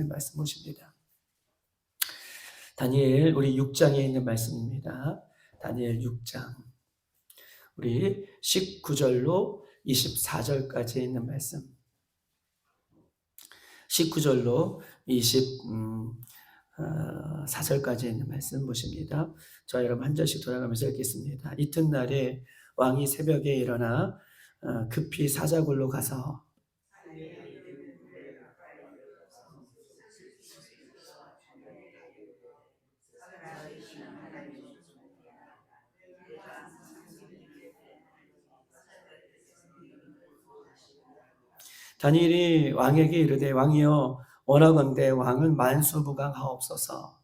말씀 보십니다. 다니엘 우리 6장에 있는 말씀입니다. 다니엘 6장 우리 19절로 24절까지 있는 말씀. 19절로 24절까지 있는 말씀 보십니다. 저 여러분 한 절씩 돌아가면서 읽겠습니다. 이튿날에 왕이 새벽에 일어나 급히 사자굴로 가서 다니엘이 왕에게 이르되 왕이여 원하건대 왕은 만수무강하옵소서.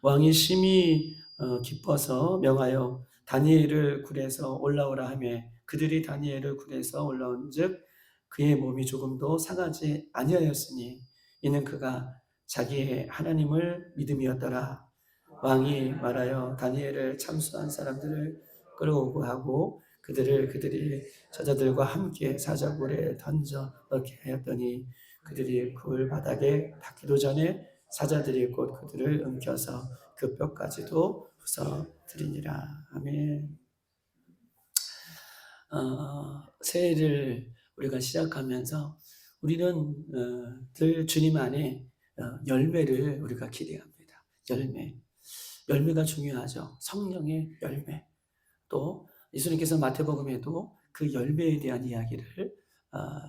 왕이 심히 기뻐서 명하여 다니엘을 굴에서 올라오라 하며 그들이 다니엘을 굴에서 올라온즉 그의 몸이 조금도 상하지 아니하였으니 이는 그가 자기의 하나님을 믿음이었더라. 왕이 말하여 다니엘을 참수한 사람들을 끌어오고 하고 그들이 저자들과 함께 사자굴에 던져 넣게 하였더니 그들이 굴 바닥에 닿기도 전에 사자들이 곧 그들을 움켜서 그 뼈까지도 부숴드리니라. 아멘. 새해를 우리가 시작하면서 우리는 늘 주님 안에 열매를 우리가 기대합니다. 열매가 중요하죠. 성령의 열매. 또 예수님께서 마태복음에도 그 열매에 대한 이야기를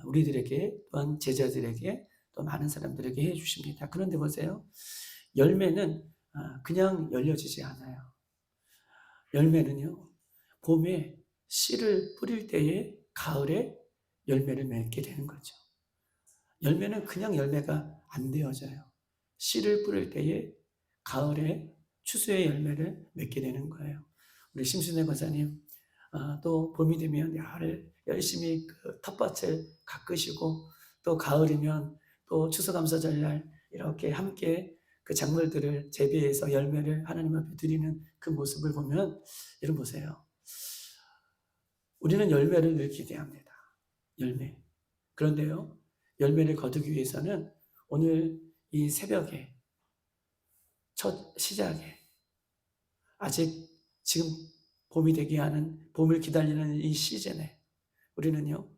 우리들에게 또한 제자들에게 또 많은 사람들에게 해주십니다. 그런데 보세요. 열매는 그냥 열려지지 않아요. 열매는요. 봄에 씨를 뿌릴 때에 가을에 열매를 맺게 되는 거죠. 열매는 그냥 열매가 안 되어져요. 씨를 뿌릴 때에 가을에 추수의 열매를 맺게 되는 거예요. 우리 심순애 권사님 또 봄이 되면 열심히 그 텃밭을 가꾸시고 또 가을이면 또 추수감사절날 이렇게 함께 그 작물들을 재배해서 열매를 하나님 앞에 드리는 그 모습을 보면 여러분 보세요. 우리는 열매를 늘 기대합니다. 열매. 그런데요. 열매를 거두기 위해서는 오늘 이 새벽에 첫 시작에 아직 지금 봄이 되게 하는 봄을 기다리는 이 시즌에 우리는요.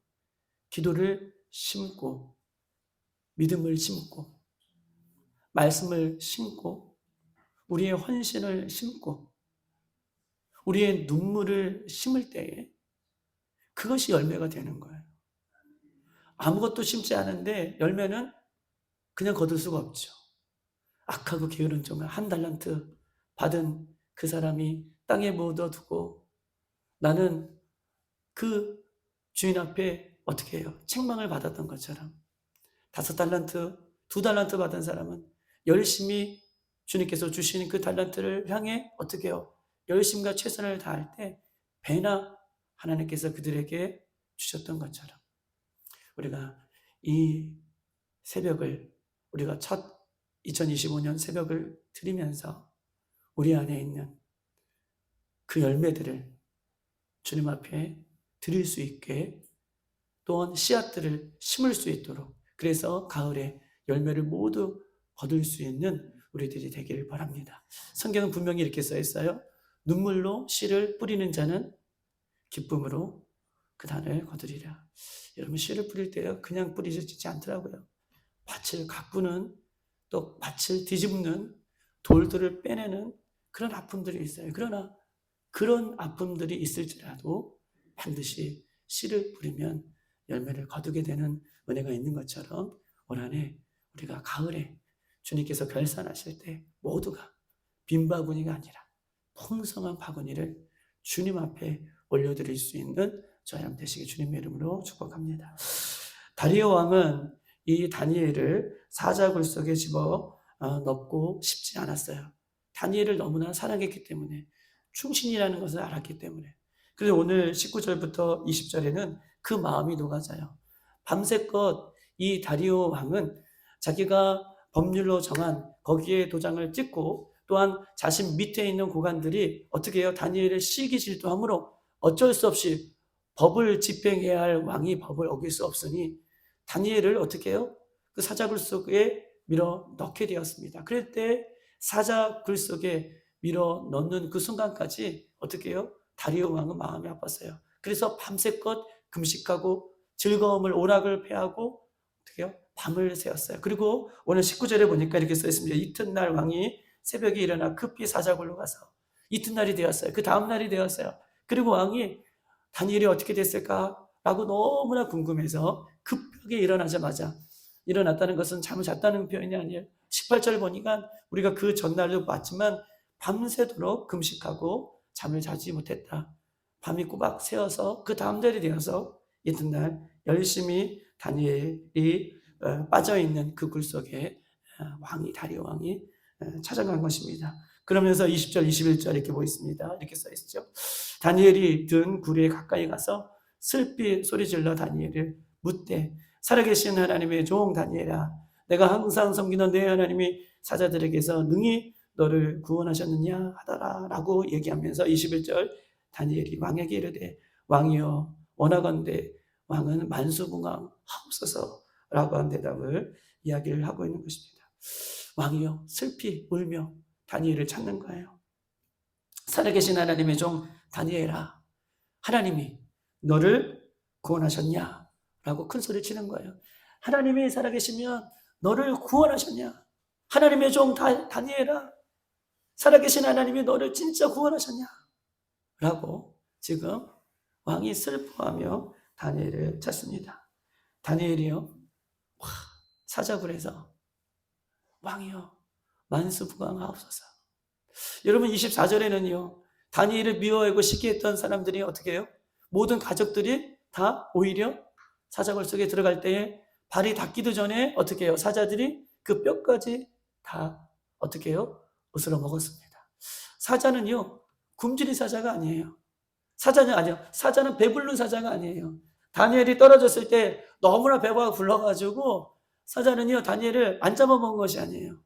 기도를 심고 믿음을 심고 말씀을 심고 우리의 헌신을 심고 우리의 눈물을 심을 때에 그것이 열매가 되는 거예요. 아무것도 심지 않은데 열매는 그냥 거둘 수가 없죠. 악하고 게으른 종을 한 달란트 받은 그 사람이 땅에 묻어두고 나는 그 주인 앞에 어떻게 해요? 책망을 받았던 것처럼 5달란트, 2달란트 받은 사람은 열심히 주님께서 주신 그 달란트를 향해 어떻게 해요? 열심과 최선을 다할 때 배나 하나님께서 그들에게 주셨던 것처럼 우리가 이 새벽을 우리가 첫 2025년 새벽을 드리면서 우리 안에 있는 그 열매들을 주님 앞에 드릴 수 있게 또한 씨앗들을 심을 수 있도록 그래서 가을에 열매를 모두 거둘 수 있는 우리들이 되기를 바랍니다. 성경은 분명히 이렇게 써 있어요. 눈물로 씨를 뿌리는 자는 기쁨으로 그 단을 거두리라. 여러분 씨를 뿌릴 때요 그냥 뿌리지 않더라고요. 밭을 가꾸는 또 밭을 뒤집는 돌들을 빼내는 그런 아픔들이 있어요. 그러나 그런 아픔들이 있을지라도 반드시 씨를 뿌리면 열매를 거두게 되는 은혜가 있는 것처럼 올 한해 우리가 가을에 주님께서 결산하실 때 모두가 빈 바구니가 아니라 풍성한 바구니를 주님 앞에 올려드릴 수 있는 저희 함 되시기 주님의 이름으로 축복합니다. 다리오 왕은 이 다니엘을 사자굴 속에 집어 넣고 싶지 않았어요. 다니엘을 너무나 사랑했기 때문에 충신이라는 것을 알았기 때문에 그래서 오늘 19절부터 20절에는 그 마음이 녹아져요. 밤새껏 이 다리오 왕은 자기가 법률로 정한 거기에 도장을 찍고 또한 자신 밑에 있는 고관들이 어떻게 해요? 다니엘을 시기질투함으로 어쩔 수 없이 법을 집행해야 할 왕이 법을 어길 수 없으니 다니엘을 어떻게 해요? 그 사자굴 속에 밀어 넣게 되었습니다. 그럴 때 사자굴 속에 밀어 넣는 그 순간까지 어떻게 해요? 다리오 왕은 마음이 아팠어요. 그래서 밤새껏 금식하고 즐거움을 오락을 패하고 어떻게 해요? 밤을 새웠어요. 그리고 오늘 19절에 보니까 이렇게 써 있습니다. 이튿날 왕이 새벽에 일어나 급히 사자굴로 가서 이튿날이 되었어요. 그 다음날이 되었어요. 그리고 왕이 다니엘이 어떻게 됐을까라고 너무나 궁금해서 급하게 일어나자마자, 일어났다는 것은 잠을 잤다는 표현이 아니에요. 18절 보니까 우리가 그 전날도 봤지만 밤새도록 금식하고 잠을 자지 못했다. 밤이 꼬박 새어서 그 다음 날이 되어서 이튿날 열심히 다니엘이 빠져있는 그 굴 속에 왕이, 다리오 왕이 찾아간 것입니다. 그러면서 20절, 21절 이렇게 보있습니다. 이렇게 써있죠. 다니엘이 든 굴에 가까이 가서 슬피 소리질러 다니엘을 묻되 살아계신 하나님의 종 다니엘아, 내가 항상 섬기는 내 하나님이 사자들에게서 능히 너를 구원하셨느냐 하더라 라고 얘기하면서 21절 다니엘이 왕에게 이르되 왕이여 원하건대 왕은 만수궁왕하옵소서 라고 한 대답을 이야기를 하고 있는 것입니다. 왕이여 슬피 울며 다니엘을 찾는 거예요. 살아계신 하나님의 종 다니엘아, 하나님이 너를 구원하셨냐? 라고 큰 소리 치는 거예요. 하나님이 살아계시면 너를 구원하셨냐? 하나님의 종 다니엘아, 살아계신 하나님이 너를 진짜 구원하셨냐? 라고 지금 왕이 슬퍼하며 다니엘을 찾습니다. 다니엘이요, 사자굴에서 왕이요 만수부강하옵소서. 여러분 24절에는요 다니엘을 미워하고 시기했던 사람들이 어떻게 해요? 모든 가족들이 다 오히려 사자굴 속에 들어갈 때에 발이 닿기도 전에 어떻게 해요? 사자들이 그 뼈까지 다 어떻게 해요? 으스러 먹었습니다. 사자는요 굶주린 사자가 아니에요. 사자는 배부른 사자가 아니에요. 다니엘이 떨어졌을 때 너무나 배가 불러가지고 사자는요 다니엘을 안 잡아먹은 것이 아니에요.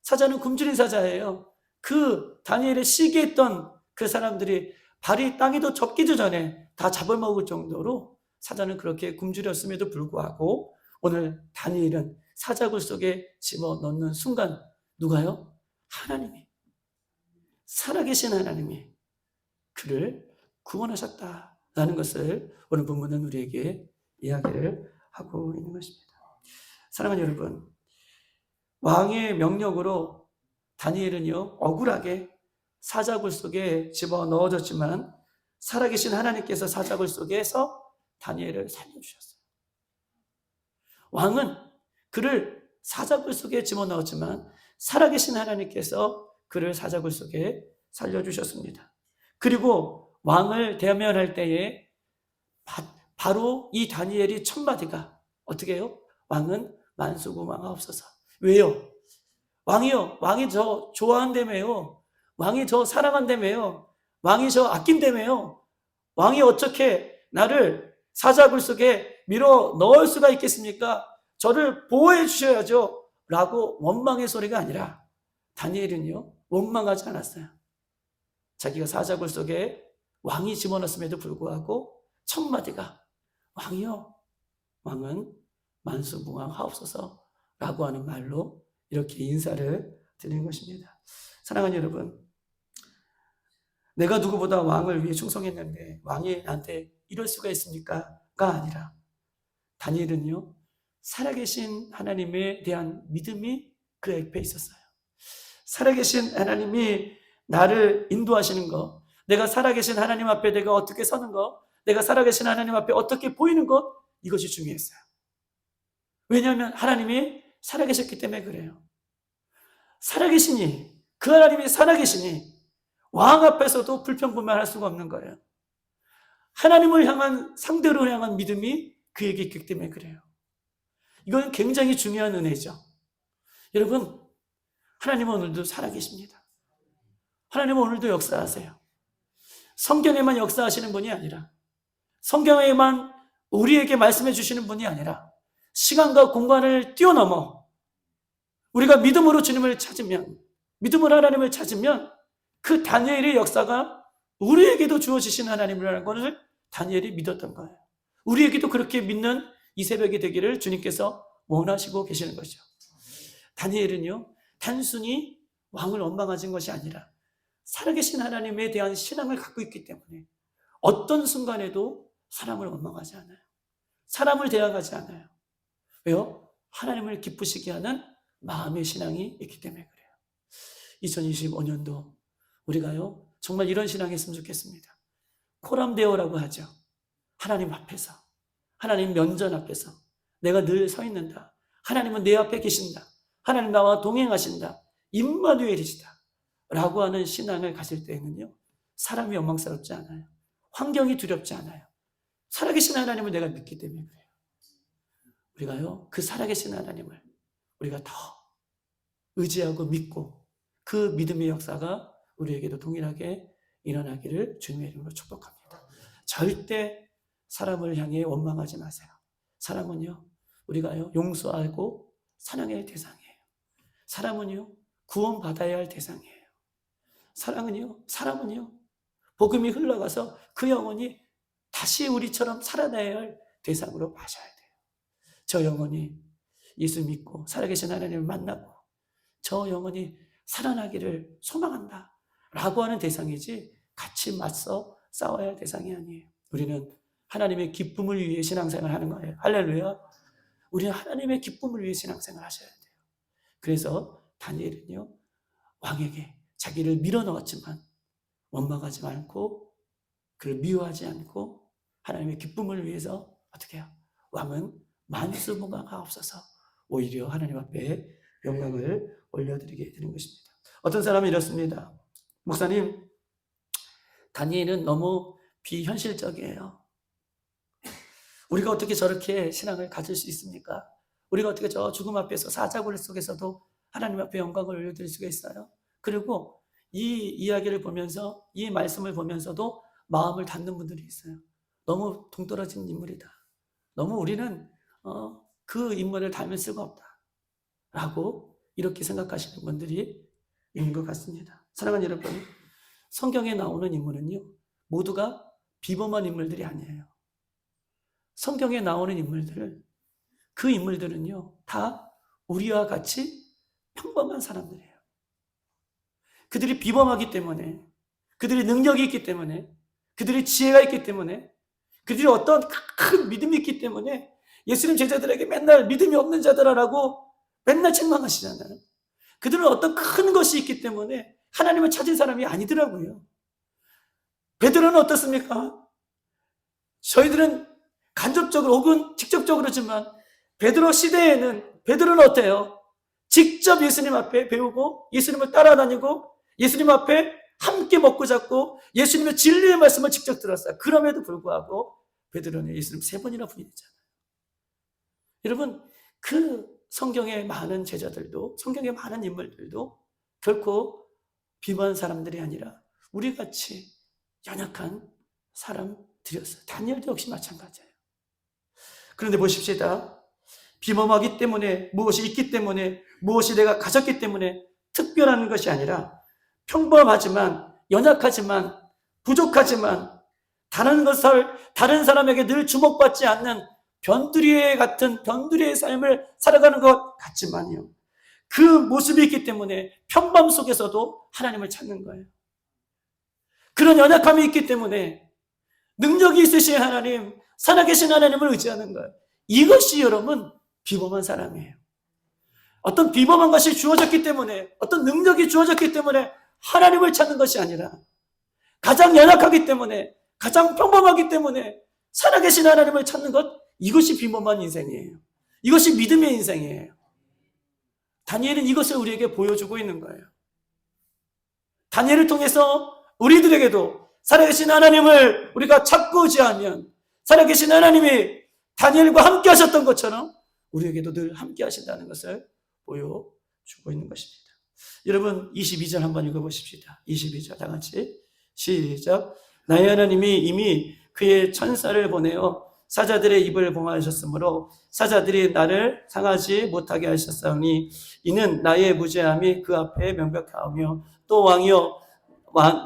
사자는 굶주린 사자예요. 그 다니엘을 시기했던 그 사람들이 발이 땅에도 접기도 전에 다 잡아먹을 정도로 사자는 그렇게 굶주렸음에도 불구하고 오늘 다니엘은 사자굴 속에 집어넣는 순간 누가요? 하나님이, 살아계신 하나님이 그를 구원하셨다라는 것을 오늘 본문은 우리에게 이야기를 하고 있는 것입니다. 사랑하는 여러분, 왕의 명령으로 다니엘은요 억울하게 사자굴 속에 집어넣어졌지만 살아계신 하나님께서 사자굴 속에서 다니엘을 살려주셨어요. 왕은 그를 사자굴 속에 집어넣었지만 살아계신 하나님께서 그를 사자굴 속에 살려주셨습니다. 그리고 왕을 대면할 때에 바로 이 다니엘이 첫 마디가 어떻게 해요? 왕은 만수궁왕하옵소서. 왜요? 왕이요, 왕이 저 좋아한다며요. 왕이 저 사랑한다며요. 왕이 저 아낀다며요. 왕이 어떻게 나를 사자굴 속에 밀어 넣을 수가 있겠습니까? 저를 보호해 주셔야죠 라고 원망의 소리가 아니라 다니엘은요 원망하지 않았어요. 자기가 사자굴 속에 왕이 집어넣었음에도 불구하고 첫 마디가 왕이요, 왕은 만수무강하옵소서 라고 하는 말로 이렇게 인사를 드리는 것입니다. 사랑하는 여러분, 내가 누구보다 왕을 위해 충성했는데 왕이 나한테 이럴 수가 있습니까? 가 아니라 다니엘은요 살아계신 하나님에 대한 믿음이 그 옆에 있었어요. 살아계신 하나님이 나를 인도하시는 것, 내가 살아계신 하나님 앞에 내가 어떻게 서는 것, 내가 살아계신 하나님 앞에 어떻게 보이는 것, 이것이 중요했어요. 왜냐하면 하나님이 살아계셨기 때문에 그래요. 살아계시니, 그 하나님이 살아계시니 왕 앞에서도 불평불만할 수가 없는 거예요. 하나님을 향한, 상대로 향한 믿음이 그에게 있기 때문에 그래요. 이건 굉장히 중요한 은혜죠. 여러분, 하나님은 오늘도 살아계십니다. 하나님은 오늘도 역사하세요. 성경에만 역사하시는 분이 아니라, 성경에만 우리에게 말씀해 주시는 분이 아니라 시간과 공간을 뛰어넘어 우리가 믿음으로 주님을 찾으면, 믿음으로 하나님을 찾으면 그 다니엘의 역사가 우리에게도 주어지신 하나님이라는 것을 다니엘이 믿었던 거예요. 우리에게도 그렇게 믿는 이 새벽이 되기를 주님께서 원하시고 계시는 거죠. 다니엘은요, 단순히 왕을 원망하신 것이 아니라 살아계신 하나님에 대한 신앙을 갖고 있기 때문에 어떤 순간에도 사람을 원망하지 않아요. 사람을 대항하지 않아요. 왜요? 하나님을 기쁘시게 하는 마음의 신앙이 있기 때문에 그래요. 2025년도 우리가요, 정말 이런 신앙이 했으면 좋겠습니다. 코람데오라고 하죠. 하나님 앞에서, 하나님 면전 앞에서 내가 늘 서 있는다. 하나님은 내 앞에 계신다. 하나님 나와 동행하신다. 임마누엘이시다. 라고 하는 신앙을 가질 때에는요, 사람이 원망스럽지 않아요. 환경이 두렵지 않아요. 살아계신 하나님을 내가 믿기 때문에 그래요. 우리가요, 그 살아계신 하나님을 우리가 더 의지하고 믿고 그 믿음의 역사가 우리에게도 동일하게 일어나기를 주님의 이름으로 축복합니다. 절대 사람을 향해 원망하지 마세요. 사람은요, 우리가요, 용서하고 사랑해야 할 대상이에요. 사람은요, 구원받아야 할 대상이에요. 사람은요, 복음이 흘러가서 그 영혼이 다시 우리처럼 살아나야 할 대상으로 마셔야 돼요. 저 영혼이 예수 믿고 살아계신 하나님을 만나고 저 영혼이 살아나기를 소망한다 라고 하는 대상이지 같이 맞서 싸워야 할 대상이 아니에요. 우리는 하나님의 기쁨을 위해 신앙생활을 하는 거예요. 할렐루야. 우리는 하나님의 기쁨을 위해 신앙생활을 하셔야 돼요. 그래서 다니엘은요, 왕에게 자기를 밀어넣었지만 원망하지 않고 그를 미워하지 않고 하나님의 기쁨을 위해서 어떻게 해요? 왕은 만수무강하옵소서 오히려 하나님 앞에 영광을 올려드리게 되는 것입니다. 어떤 사람은 이렇습니다. 목사님, 다니엘은 너무 비현실적이에요. 우리가 어떻게 저렇게 신앙을 가질 수 있습니까? 우리가 어떻게 저 죽음 앞에서 사자굴 속에서도 하나님 앞에 영광을 올려드릴 수가 있어요? 그리고 이 이야기를 보면서, 이 말씀을 보면서도 마음을 닫는 분들이 있어요. 너무 동떨어진 인물이다. 너무 우리는 그 인물을 닮을 수가 없다 라고 이렇게 생각하시는 분들이 있는 것 같습니다. 사랑하는 여러분, 성경에 나오는 인물은요, 모두가 비범한 인물들이 아니에요. 성경에 나오는 인물들은, 그 인물들은요, 다 우리와 같이 평범한 사람들이에요. 그들이 비범하기 때문에, 그들이 능력이 있기 때문에, 그들이 지혜가 있기 때문에, 그들이 어떤 큰 믿음이 있기 때문에 예수님 제자들에게 맨날 믿음이 없는 자들아라고 맨날 책망하시잖아요. 그들은 어떤 큰 것이 있기 때문에 하나님을 찾은 사람이 아니더라고요. 베드로는 어떻습니까? 저희들은 간접적으로 혹은 직접적으로지만 베드로 시대에는 베드로는 어때요? 직접 예수님 앞에 배우고 예수님을 따라다니고 예수님 앞에 함께 먹고 잡고 예수님의 진리의 말씀을 직접 들었어요. 그럼에도 불구하고 베드로는 예수님 3번이나 부인했잖아요. 여러분, 그 성경의 많은 제자들도, 성경의 많은 인물들도 결코 비범한 사람들이 아니라 우리같이 연약한 사람들이었어요. 다니엘도 역시 마찬가지예요. 그런데 보십시다. 비범하기 때문에, 무엇이 있기 때문에, 무엇이 내가 가졌기 때문에 특별한 것이 아니라 평범하지만, 연약하지만, 부족하지만, 다른 사람에게 늘 주목받지 않는 변두리의 같은 변두리의 삶을 살아가는 것 같지만요, 그 모습이 있기 때문에 평범 속에서도 하나님을 찾는 거예요. 그런 연약함이 있기 때문에 능력이 있으신 하나님, 살아계신 하나님을 의지하는 거예요. 이것이 여러분 비범한 사람이에요. 어떤 비범한 것이 주어졌기 때문에, 어떤 능력이 주어졌기 때문에 하나님을 찾는 것이 아니라 가장 연약하기 때문에, 가장 평범하기 때문에 살아계신 하나님을 찾는 것, 이것이 비범한 인생이에요. 이것이 믿음의 인생이에요. 다니엘은 이것을 우리에게 보여주고 있는 거예요. 다니엘을 통해서 우리들에게도 살아계신 하나님을 우리가 찾고 의지하면 살아계신 하나님이 다니엘과 함께 하셨던 것처럼 우리에게도 늘 함께 하신다는 것을 보여주고 있는 것입니다. 여러분, 22절 한번 읽어보십시다. 22절 다 같이 시작. 나의 하나님이 이미 그의 천사를 보내어 사자들의 입을 봉하셨으므로 사자들이 나를 상하지 못하게 하셨사오니 이는 나의 무죄함이 그 앞에 명백하오며 또 왕이여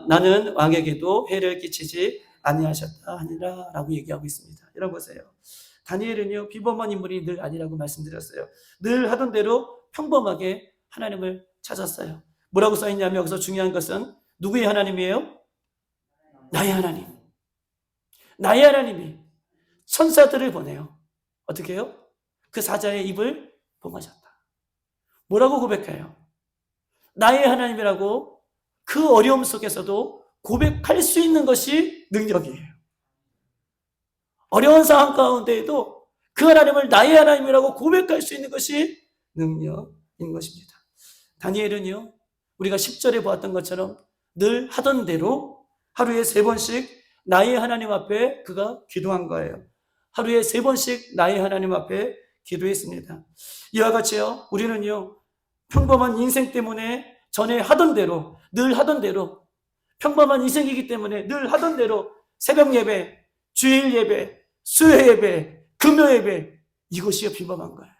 나는 왕에게도 해를 끼치지 아니하셨다 하니라 라고 얘기하고 있습니다. 여러분 보세요. 다니엘은요 비범한 인물이 늘 아니라고 말씀드렸어요. 늘 하던 대로 평범하게 하나님을 찾았어요. 뭐라고 써있냐면 여기서 중요한 것은 누구의 하나님이에요? 나의 하나님. 나의 하나님이 천사들을 보내요. 어떻게 해요? 그 사자의 입을 봉하셨다. 뭐라고 고백해요? 나의 하나님이라고 그 어려움 속에서도 고백할 수 있는 것이 능력이에요. 어려운 상황 가운데에도 그 하나님을 나의 하나님이라고 고백할 수 있는 것이 능력인 것입니다. 다니엘은요, 우리가 10절에 보았던 것처럼 늘 하던 대로 하루에 3번씩 나의 하나님 앞에 그가 기도한 거예요. 하루에 3번씩 나의 하나님 앞에 기도했습니다. 이와 같이요, 우리는요, 평범한 인생 때문에 전에 하던 대로, 늘 하던 대로, 평범한 인생이기 때문에 늘 하던 대로 새벽 예배, 주일 예배, 수요 예배, 금요 예배, 이것이요 비범한 거예요.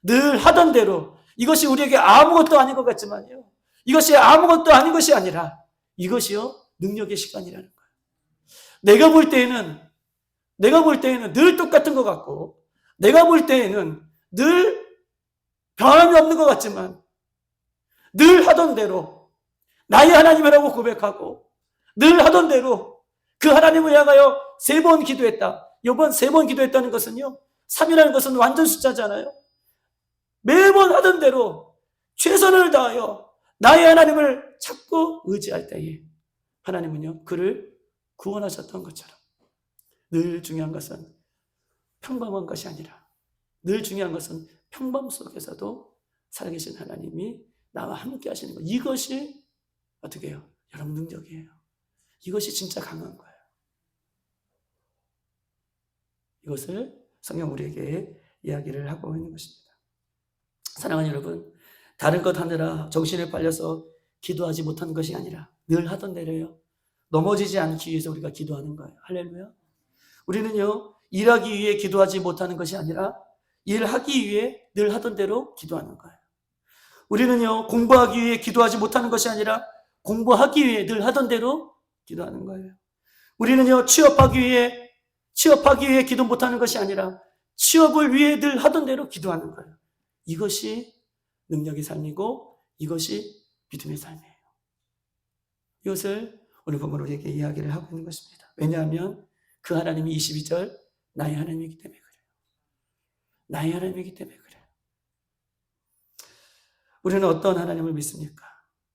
늘 하던 대로, 이것이 우리에게 아무것도 아닌 것 같지만요, 이것이 아무것도 아닌 것이 아니라 이것이요 능력의 시간이라는 거예요. 내가 볼 때에는 늘 똑같은 것 같고, 내가 볼 때에는 늘 변함이 없는 것 같지만 늘 하던 대로 나의 하나님이라고 고백하고 늘 하던 대로 그 하나님을 향하여 3번 기도했다. 이번 3번 기도했다는 것은요, 3이라는 것은 완전 숫자잖아요. 매번 하던 대로 최선을 다하여 나의 하나님을 찾고 의지할 때에 하나님은요 그를 구원하셨던 것처럼 늘 중요한 것은 평범한 것이 아니라 늘 중요한 것은 평범 속에서도 살아계신 하나님이 나와 함께 하시는 것, 이것이 어떻게 해요? 여러분 능력이에요. 이것이 진짜 강한 거예요. 이것을 성경 우리에게 이야기를 하고 있는 것입니다. 사랑하는 여러분, 다른 것 하느라 정신에 팔려서 기도하지 못하는 것이 아니라 늘 하던 대로요, 넘어지지 않기 위해서 우리가 기도하는 거예요. 할렐루야. 우리는요 일하기 위해 기도하지 못하는 것이 아니라 일하기 위해 늘 하던 대로 기도하는 거예요. 우리는요 공부하기 위해 기도하지 못하는 것이 아니라 공부하기 위해 늘 하던 대로 기도하는 거예요. 우리는요 취업하기 위해 기도 못하는 것이 아니라 취업을 위해 늘 하던 대로 기도하는 거예요. 이것이 능력의 삶이고 이것이 믿음의 삶이에요. 이것을 오늘 본문 우리에게 이야기를 하고 있는 것입니다. 왜냐하면 그 하나님이 22절 나의 하나님이기 때문에 그래요. 나의 하나님이기 때문에 그래요. 우리는 어떤 하나님을 믿습니까?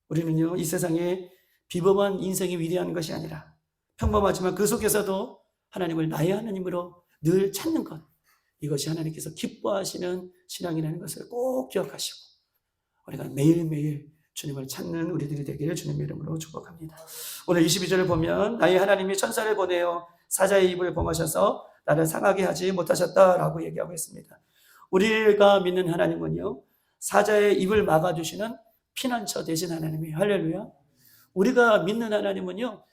우리는요 이 세상에 비범한 인생이 위대한 것이 아니라 평범하지만 그 속에서도 하나님을 나의 하나님으로 늘 찾는 것, 이것이 하나님께서 기뻐하시는 신앙이라는 것을 꼭 기억하시고 우리가 매일매일 주님을 찾는 우리들이 되기를 주님의 이름으로 축복합니다. 오늘 22절을 보면 나의 하나님이 천사를 보내어 사자의 입을 봉하셔서 나를 상하게 하지 못하셨다라고 얘기하고 있습니다. 우리가 믿는 하나님은요 사자의 입을 막아주시는 피난처 되신 하나님이에요. 할렐루야. 우리가 믿는 하나님은요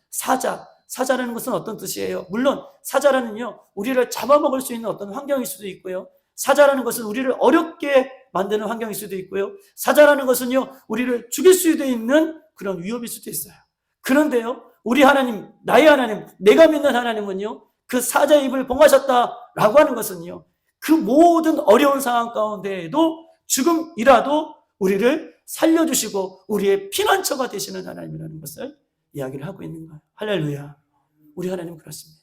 사자라는 것은 어떤 뜻이에요? 물론 사자라는요 우리를 잡아먹을 수 있는 어떤 환경일 수도 있고요, 사자라는 것은 우리를 어렵게 만드는 환경일 수도 있고요, 사자라는 것은요 우리를 죽일 수도 있는 그런 위협일 수도 있어요. 그런데요 우리 하나님, 나의 하나님, 내가 믿는 하나님은요 그 사자의 입을 봉하셨다라고 하는 것은요 그 모든 어려운 상황 가운데에도 지금이라도 우리를 살려주시고 우리의 피난처가 되시는 하나님이라는 것을 이야기를 하고 있는 거예요. 할렐루야. 우리 하나님은 그렇습니다.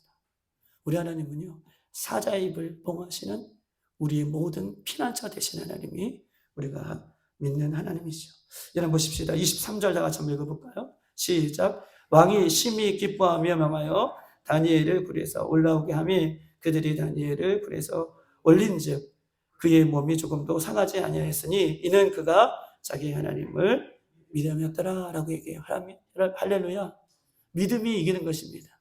우리 하나님은요 사자의 입을 봉하시는 우리의 모든 피난처 되신 하나님이 우리가 믿는 하나님이죠. 여러분 보십시다. 23절 다 같이 한번 읽어볼까요? 시작. 왕이 심히 기뻐하며 명하여 다니엘을 굴에서 올라오게 하며 그들이 다니엘을 굴에서 올린즉 그의 몸이 조금도 상하지 아니하였으니 이는 그가 자기 하나님을 믿음이었더라 라고 얘기해요. 할렐루야. 믿음이 이기는 것입니다.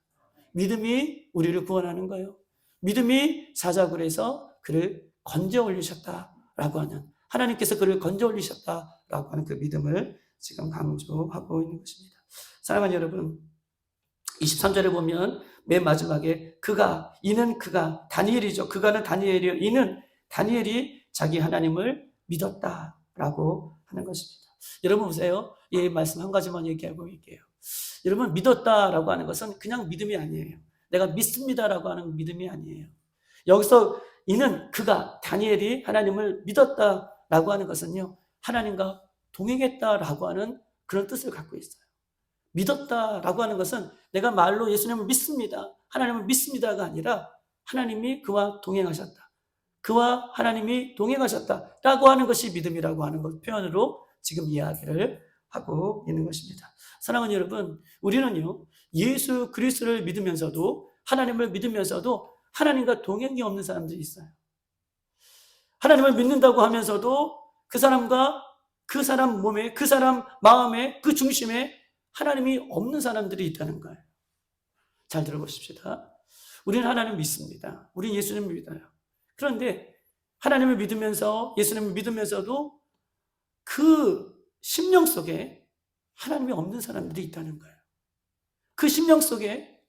믿음이 우리를 구원하는 거예요. 믿음이 사자굴에서 그를 건져 올리셨다라고 하는, 하나님께서 그를 건져 올리셨다라고 하는 그 믿음을 지금 강조하고 있는 것입니다. 사랑하는 여러분, 23절에 보면 맨 마지막에 이는 그가 다니엘이죠. 그가는 다니엘이요. 이는 다니엘이 자기 하나님을 믿었다라고 하는 것입니다. 여러분 보세요. 이 말씀 한 가지만 얘기하고 있게요. 여러분 믿었다라고 하는 것은 그냥 믿음이 아니에요. 내가 믿습니다라고 하는 믿음이 아니에요. 여기서 이는 그가 다니엘이 하나님을 믿었다라고 하는 것은요. 하나님과 동행했다라고 하는 그런 뜻을 갖고 있어요. 믿었다라고 하는 것은 내가 말로 예수님을 믿습니다, 하나님을 믿습니다가 아니라 하나님이 그와 동행하셨다, 그와 하나님이 동행하셨다라고 하는 것이 믿음이라고 하는 것 표현으로 지금 이야기를 하고 있는 것입니다. 사랑하는 여러분, 우리는요 예수 그리스도를 믿으면서도 하나님을 믿으면서도 하나님과 동행이 없는 사람들이 있어요. 하나님을 믿는다고 하면서도 그 사람과 그 사람 몸에, 그 사람 마음에, 그 중심에 하나님이 없는 사람들이 있다는 거예요. 잘 들어보십시다. 우리는 하나님을 믿습니다. 우리는 예수님을 믿어요. 그런데 하나님을 믿으면서, 예수님을 믿으면서도 그 심령 속에 하나님이 없는 사람들이 있다는 거예요. 그 심령 속에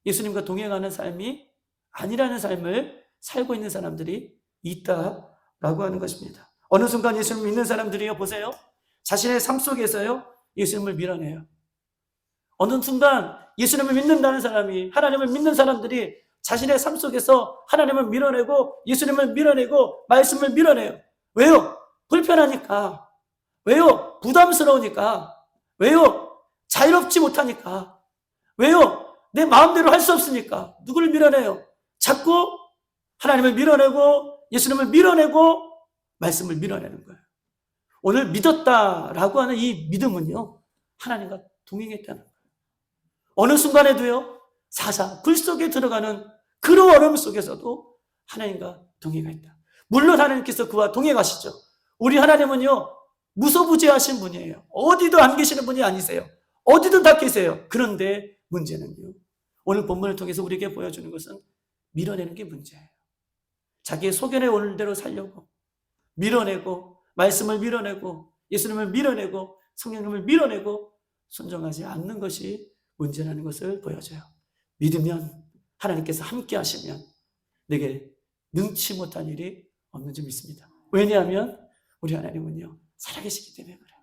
예수님과 동행하는 삶이 아니라는 삶을 살고 있는 사람들이 있다라고 하는 것입니다. 어느 순간 예수님을 믿는 사람들이요, 보세요. 자신의 삶 속에서요 예수님을 밀어내요. 어느 순간 예수님을 믿는다는 사람이, 하나님을 믿는 사람들이 자신의 삶 속에서 하나님을 밀어내고 예수님을 밀어내고 말씀을 밀어내요. 왜요? 불편하니까. 왜요? 부담스러우니까. 왜요? 자유롭지 못하니까. 왜요? 내 마음대로 할 수 없으니까. 누구를 밀어내요? 자꾸 하나님을 밀어내고 예수님을 밀어내고 말씀을 밀어내는 거예요. 오늘 믿었다라고 하는 이 믿음은요, 하나님과 동행했다는 거예요. 어느 순간에도요, 불 속에 들어가는 그런 어려움 속에서도 하나님과 동행했다. 물론 하나님께서 그와 동행하시죠. 우리 하나님은요, 무소부재하신 분이에요. 어디도 안 계시는 분이 아니세요. 어디든 다 계세요. 그런데 문제는요, 오늘 본문을 통해서 우리에게 보여주는 것은 밀어내는 게 문제예요. 자기의 소견에 오는 대로 살려고 밀어내고, 말씀을 밀어내고, 예수님을 밀어내고, 성령님을 밀어내고 순종하지 않는 것이 문제라는 것을 보여줘요. 믿으면, 하나님께서 함께 하시면 내게 능치 못한 일이 없는 줄 믿습니다. 왜냐하면 우리 하나님은요 살아계시기 때문에 그래요.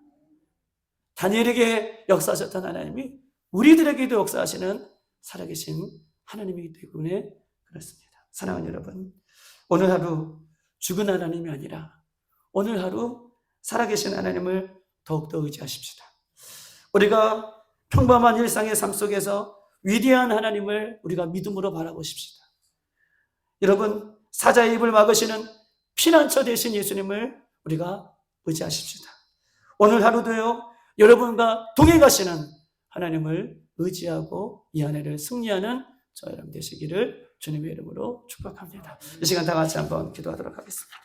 다니엘에게 역사하셨던 하나님이 우리들에게도 역사하시는 살아계신 하나님이기 때문에 그렇습니다. 사랑하는 여러분, 오늘 하루 죽은 하나님이 아니라 오늘 하루 살아계신 하나님을 더욱더 의지하십시다. 우리가 평범한 일상의 삶 속에서 위대한 하나님을 우리가 믿음으로 바라보십시다. 여러분, 사자의 입을 막으시는 피난처 되신 예수님을 우리가 의지하십시다. 오늘 하루도요, 여러분과 동행하시는 하나님을 의지하고 이 한 해를 승리하는 저 여러분 되시기를 주님의 이름으로 축복합니다. 이 시간 다 같이 한번 기도하도록 하겠습니다.